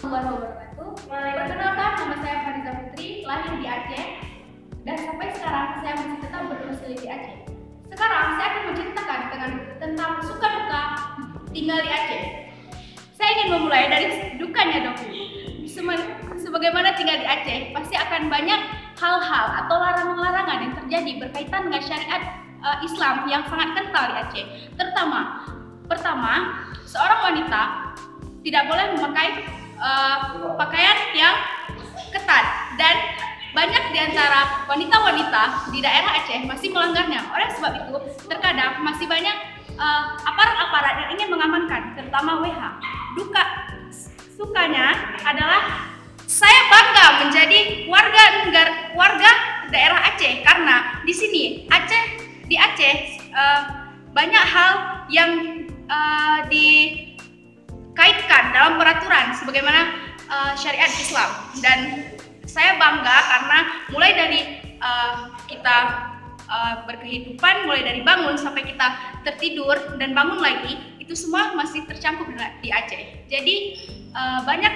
Wabarakatuh. Perkenalkan, nama saya Fariza Putri, lahir di Aceh, dan sampai sekarang saya masih tetap berdomisili di Aceh. Sekarang saya akan menceritakan tentang suka duka tinggal di Aceh. Saya ingin memulai dari dukanya dong. Sebagaimana tinggal di Aceh, pasti akan banyak hal-hal atau larangan-larangan yang terjadi berkaitan dengan syariat Islam yang sangat kental di Aceh. Pertama, seorang wanita tidak boleh memakai pakaian yang ketat, dan banyak di antara wanita-wanita di daerah Aceh masih melanggarnya. Oleh sebab itu, terkadang masih banyak aparat-aparat yang ingin mengamankan, terutama WH. Sukanya adalah saya bangga menjadi warga daerah Aceh, karena di sini di Aceh banyak hal yang dikaitkan dalam peraturan sebagaimana syariat Islam, dan saya bangga karena mulai dari kita berkehidupan, mulai dari bangun sampai kita tertidur dan bangun lagi, itu semua masih tercakup di Aceh. Jadi banyak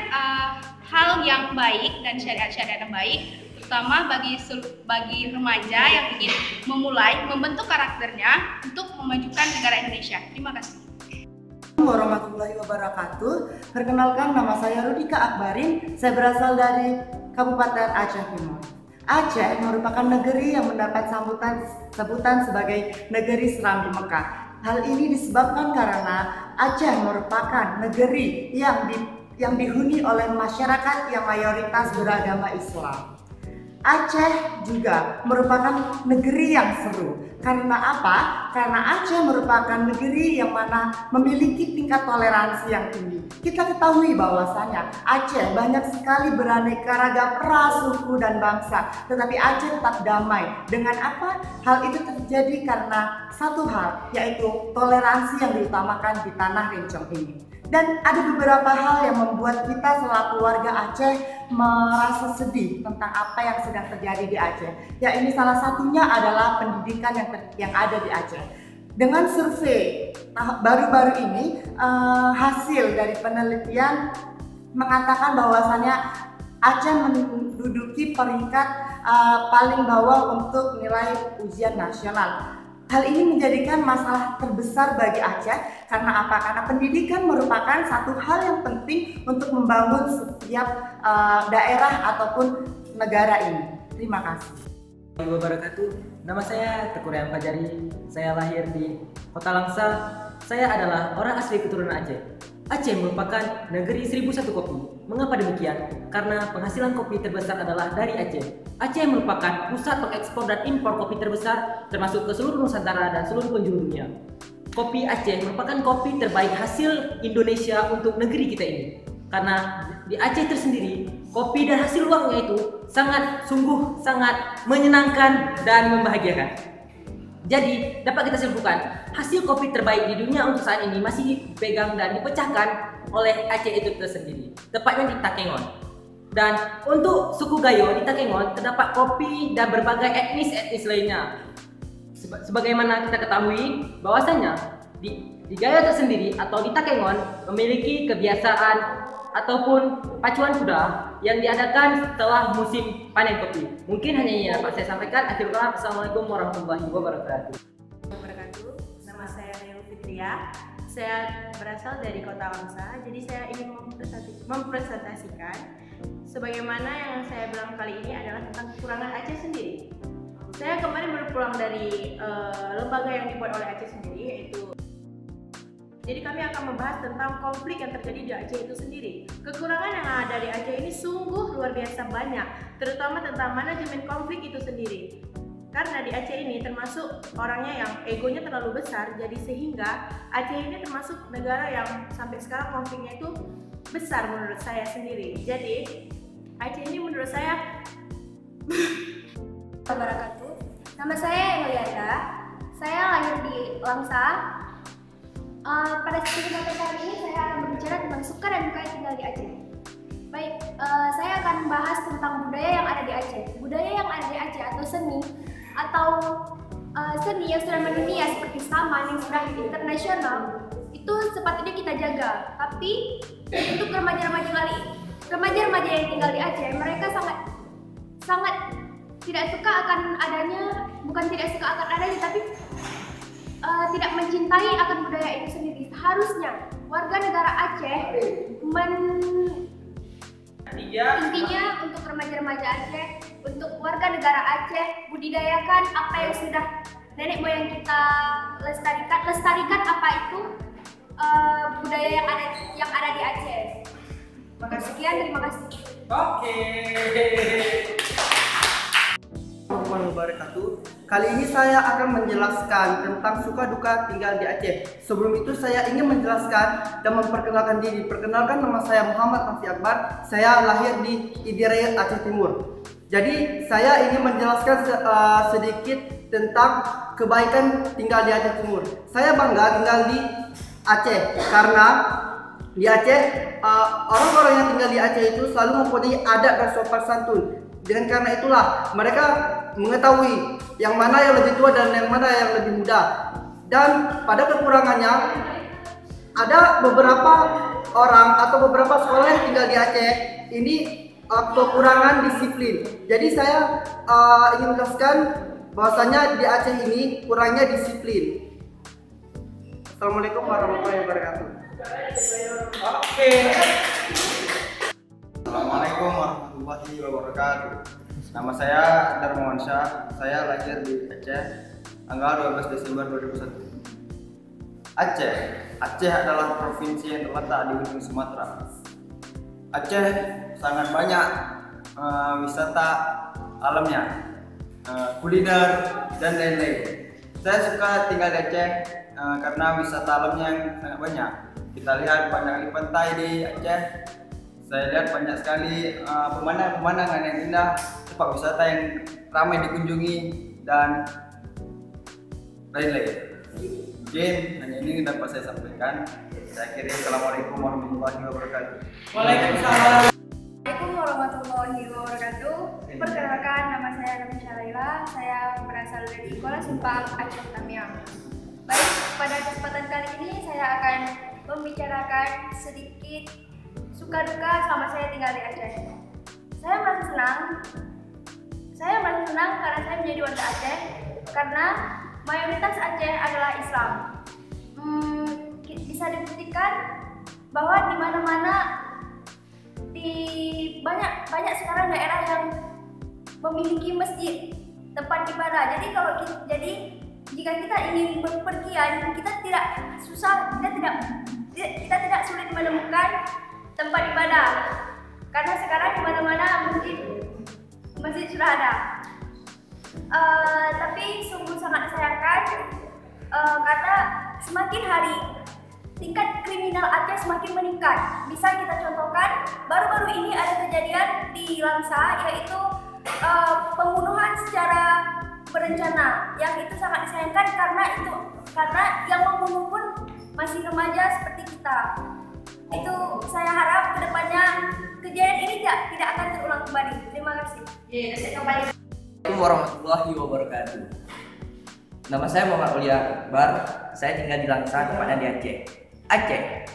hal yang baik dan syariat-syariat yang baik, terutama bagi remaja yang ingin membentuk karakternya untuk memajukan negara Indonesia. Terima kasih. Warahmatullahi wabarakatuh. Perkenalkan, nama saya Rudika Akbarin. Saya berasal dari Kabupaten Aceh Timur. Aceh merupakan negeri yang mendapat sebutan sebagai negeri seram di Mekah. Hal ini disebabkan karena Aceh merupakan negeri yang dihuni oleh masyarakat yang mayoritas beragama Islam. Aceh juga merupakan negeri yang seru. Karena apa? Karena Aceh merupakan negeri yang mana memiliki tingkat toleransi yang tinggi. Kita ketahui bahwasanya Aceh banyak sekali beraneka ragam ras, suku, dan bangsa. Tetapi Aceh tetap damai. Dengan apa? Hal itu terjadi karena satu hal, yaitu toleransi yang diutamakan di tanah Rincong ini. Dan ada beberapa hal yang membuat kita selaku warga Aceh merasa sedih tentang apa yang sedang terjadi di Aceh. Ya, ini salah satunya adalah pendidikan yang ada di Aceh. Dengan survei baru-baru ini, hasil dari penelitian mengatakan bahwasannya Aceh menduduki peringkat paling bawah untuk nilai ujian nasional. Hal ini menjadikan masalah terbesar bagi Aceh. Karena apa? Karena pendidikan merupakan satu hal yang penting untuk membangun setiap daerah ataupun negara ini. Terima kasih. Assalamualaikum wabarakatuh. Nama saya Teguh Rayhan Fajari. Saya lahir di Kota Langsa. Saya adalah orang asli keturunan Aceh. Aceh merupakan negeri 1001 kopi. Mengapa demikian? Karena penghasilan kopi terbesar adalah dari Aceh. Aceh merupakan pusat pengekspor dan impor kopi terbesar termasuk ke seluruh Nusantara dan seluruh penjuru dunia. Kopi Aceh merupakan kopi terbaik hasil Indonesia untuk negeri kita ini. Karena di Aceh tersendiri, kopi dan hasil uangnya itu sungguh sangat menyenangkan dan membahagiakan. Jadi dapat kita simpulkan, hasil kopi terbaik di dunia untuk saat ini masih dipegang dan dipecahkan oleh Aceh itu tersendiri, tepatnya di Takengon. Dan untuk suku Gayo di Takengon terdapat kopi dan berbagai etnis lainnya. Sebagaimana kita ketahui bahwasanya di Gayo tersendiri atau di Takengon memiliki kebiasaan ataupun pacuan kuda yang diadakan setelah musim panen kopi. Mungkin hanya ini yang dapat saya sampaikan. Akhirul kalam, Assalamualaikum warahmatullahi wabarakatuh. Nama saya Nail Fitria. Saya berasal dari Kota Langsa. Jadi saya ingin mempresentasikan sebagaimana yang saya bilang kali ini adalah tentang kekurangan Aceh sendiri. Saya kemarin baru pulang dari lembaga yang dibuat oleh Aceh sendiri, yaitu jadi kami akan membahas tentang konflik yang terjadi di Aceh itu sendiri. Kekurangan yang ada di Aceh ini sungguh luar biasa banyak, terutama tentang manajemen konflik itu sendiri. Karena di Aceh ini termasuk orangnya yang egonya terlalu besar, jadi sehingga Aceh ini termasuk negara yang sampai sekarang konfliknya itu besar menurut saya sendiri. Jadi Aceh ini menurut saya Wabarakatuh. Nama saya Emiliana. Saya lahir di Langsa. Pada kesempatan kali ini saya akan berbicara tentang suka dan duka tinggal di Aceh. Baik, saya akan membahas tentang budaya yang ada di Aceh. Budaya yang ada di Aceh atau seni yang sudah mendunia seperti saman yang sudah internasional itu sepatutnya kita jaga. Tapi untuk remaja-remaja kali remaja-remaja yang tinggal di Aceh, mereka sangat tidak suka akan adanya, bukan tidak suka akan adanya, tapi tidak mencintai akan budaya itu sendiri. Seharusnya warga negara Aceh intinya untuk remaja-remaja Aceh, untuk warga negara Aceh, budidayakan apa yang sudah nenek moyang kita lestarikan apa itu budaya yang ada di Aceh. Sekian, terima kasih. Oke. Assalamualaikum warahmatullahi wabarakatuh. Kali ini saya akan menjelaskan tentang suka duka tinggal di Aceh. Sebelum itu saya ingin menjelaskan dan memperkenalkan diri. Perkenalkan, nama saya Muhammad Nafi Akbar. Saya lahir di Idiraya, Aceh Timur. Jadi saya ingin menjelaskan sedikit tentang kebaikan tinggal di Aceh Timur. Saya bangga tinggal di Aceh karena di Aceh orang-orang yang tinggal di Aceh itu selalu mempunyai adat dan sopan santun. Dengan karena itulah mereka mengetahui yang mana yang lebih tua dan yang mana yang lebih muda. Dan pada kekurangannya ada beberapa orang atau beberapa sekolah yang tinggal di Aceh ini kekurangan disiplin. Jadi saya ingin menjelaskan bahwasanya di Aceh ini kurangnya disiplin. Assalamualaikum warahmatullahi wabarakatuh. Oke. Assalamualaikum warahmatullahi wabarakatuh. Nama saya Darmawan Syah. Saya lahir di Aceh tanggal 12 Desember 2001. Aceh adalah provinsi yang terletak di ujung Sumatera. Aceh sangat banyak wisata alamnya, kuliner dan lain-lain. Saya suka tinggal di Aceh karena wisata alamnya yang sangat banyak. Kita lihat banyak pantai di Aceh. Saya lihat banyak sekali pemandangan yang indah, tempat wisata yang ramai dikunjungi dan lain-lain. Mungkin hanya ini dapat saya sampaikan. Saya akhiri. Assalamualaikum warahmatullahi wabarakatuh. Waalaikumsalam. Assalamualaikum warahmatullahi wabarakatuh. Perkenalkan, nama saya Nafisa Laila. Saya berasal dari Kuala Simpang, Aceh Tamiang. Baik, pada kesempatan kali ini saya akan membicarakan sedikit suka duka selama saya tinggal di Aceh. Saya merasa senang karena saya menjadi warga Aceh karena mayoritas Aceh adalah Islam. Bisa dibuktikan bahwa di mana-mana di banyak sekarang daerah yang memiliki masjid, tempat ibadah. Jadi jika kita ingin berpergian, kita tidak sulit menemukan tempat ibadah karena sekarang di mana-mana masjid sudah ada. Tapi sungguh sangat disayangkan karena semakin hari tingkat kriminal Aceh semakin meningkat. Bisa kita contohkan, baru-baru ini ada kejadian di Langsa, yaitu pembunuhan secara berencana, yang itu sangat disayangkan karena yang membunuh pun masih remaja seperti kita. Itu saya harap kedepannya kejadian ini tidak akan terulang kembali. Terima kasih. Assalamualaikum warahmatullahi wabarakatuh. Nama saya Muhammad Ulia Akbar. Saya tinggal di Langsa, tepatnya di Aceh.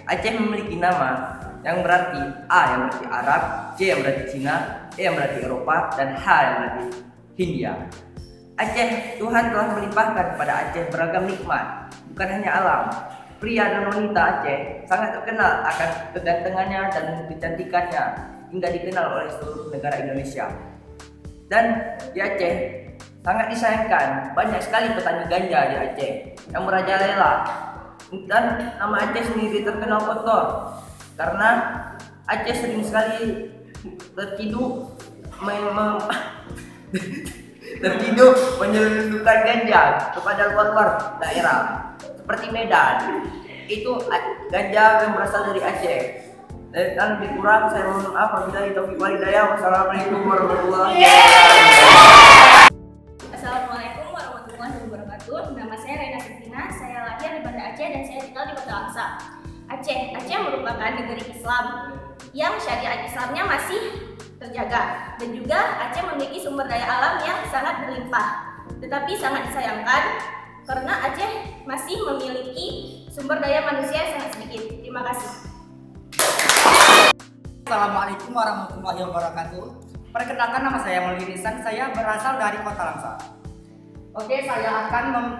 Aceh memiliki nama yang berarti A yang berarti Arab, C yang berarti Cina, E yang berarti Eropa, dan H yang berarti Hindia. Aceh, Tuhan telah melimpahkan kepada Aceh beragam nikmat, bukan hanya alam. Pria dan wanita Aceh sangat terkenal akan kegantengannya dan kecantikannya hingga dikenal oleh seluruh negara Indonesia. Dan di Aceh sangat disayangkan, banyak sekali petani ganja di Aceh yang merajalela. Dan nama Aceh sendiri terkenal kotor karena Aceh sering sekali tertidur menyelundupkan ganja kepada luar daerah seperti Medan. Itu ganja yang berasal dari Aceh. Dan lebih kurang saya mohon maaf apabila taufiq walhidayah. Wassalamualaikum warahmatullahi wabarakatuh. Assalamualaikum warahmatullahi wabarakatuh. Nama saya Rena Sifina. Saya lahir di Banda Aceh dan saya tinggal di Kota Langsa. Aceh merupakan negeri Islam yang syariat Islamnya masih terjaga, dan juga Aceh memiliki sumber daya alam yang sangat berlimpah. Tetapi sangat disayangkan karena Aceh masih memiliki sumber daya manusia yang sangat sedikit. Terima kasih. Assalamualaikum warahmatullahi wabarakatuh. Perkenalkan, nama saya Maulidi Nisan, saya berasal dari Kota Langsa. Oke, saya akan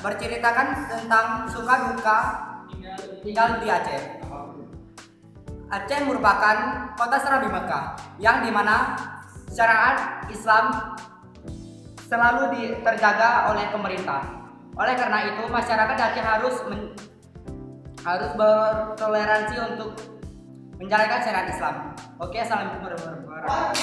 berceritakan tentang suka duka tinggal di Aceh. Aceh merupakan kota serabi Mekah yang dimana syariat Islam selalu terjaga oleh pemerintah. Oleh karena itu, masyarakat Aceh harus bertoleransi untuk menjalankan syariat Islam. Oke, assalamualaikum warahmatullahi wabarakatuh.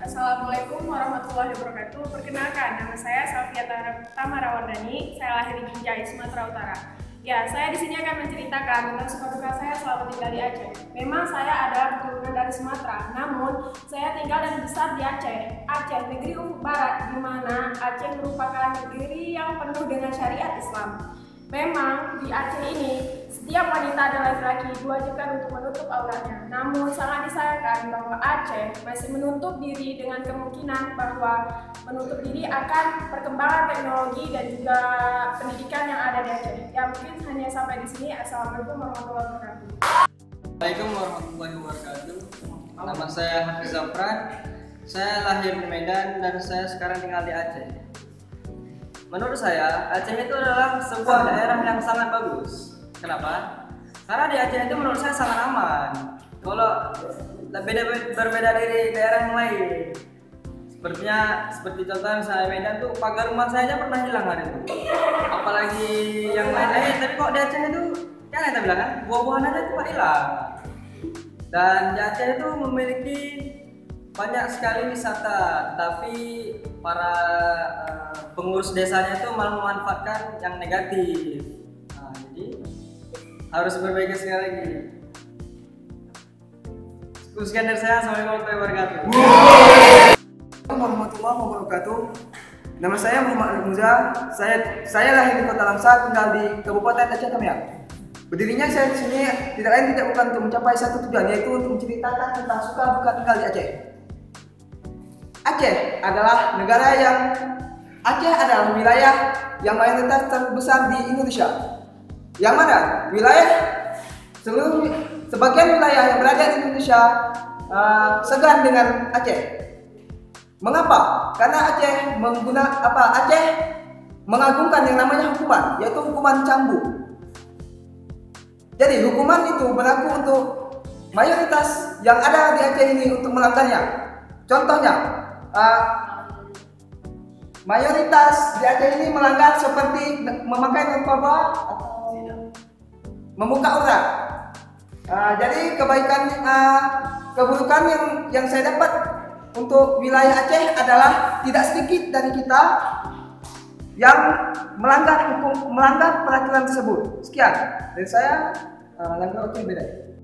Assalamualaikum warahmatullahi wabarakatuh. Perkenalkan, nama saya Salviata Tamarawardani. Saya lahir di Binjai, Sumatera Utara. Ya, saya di sini akan menceritakan tentang suka duka saya selama tinggal di Aceh. Memang saya adalah keturunan dari Sumatera, namun saya tinggal dan besar di Aceh. Aceh, negeri ufuk barat, di mana Aceh merupakan negeri yang penuh dengan syariat Islam. Memang di Aceh ini setiap wanita dan laki-laki diwajibkan untuk menutup auratnya. Namun sangat disayangkan bahwa Aceh masih menutup diri dengan kemungkinan bahwa menutup diri akan perkembangan teknologi dan juga pendidikan yang ada di Aceh. Ya, mungkin hanya sampai di sini. Assalamualaikum warahmatullahi wabarakatuh. Assalamualaikum warahmatullahi wabarakatuh. Nama saya Hafiz Zafran. Saya lahir di Medan dan saya sekarang tinggal di Aceh. Menurut saya, Aceh itu adalah sebuah daerah yang sangat bagus. Kenapa? Karena di Aceh itu menurut saya sangat aman. Kalau berbeda dari daerah yang lain. Seperti contohnya misalnya Medan tuh pagar rumah saya aja pernah hilang hari itu. Apalagi yang lain-lain. Tapi kok di Aceh itu, kan kita bilang kan, buah-buahan aja cuma hilang. Dan di Aceh itu memiliki banyak sekali wisata, tapi para pengurus desanya itu malah memanfaatkan yang negatif. Nah, jadi harus berbaiki sekali lagi. Sekian dari saya, assalamualaikum warahmatullahi wabarakatuh. Assalamualaikum warahmatullahi wabarakatuh. Nama saya Muhammad Ali Muza. Saya lahir di Kota Langsa, tinggal di Kabupaten Aceh Tamiang. Berdirinya saya di sini tidak lain tidak bukan untuk mencapai satu tujuan, yaitu untuk menceritakan tentang suka duka tinggal di Aceh. Aceh adalah wilayah yang mayoritas terbesar di Indonesia. Yang mana sebagian wilayah yang berada di Indonesia segan dengan Aceh. Mengapa? Karena Aceh mengagungkan yang namanya hukuman, yaitu hukuman cambuk. Jadi hukuman itu berlaku untuk mayoritas yang ada di Aceh ini untuk melanggarnya. Contohnya, mayoritas di Aceh ini melanggar seperti memakai narkoba atau membuka aurat. Jadi keburukan yang saya dapat untuk wilayah Aceh adalah tidak sedikit dari kita yang melanggar peraturan tersebut. Sekian dari saya, Langgar Oke Bedai.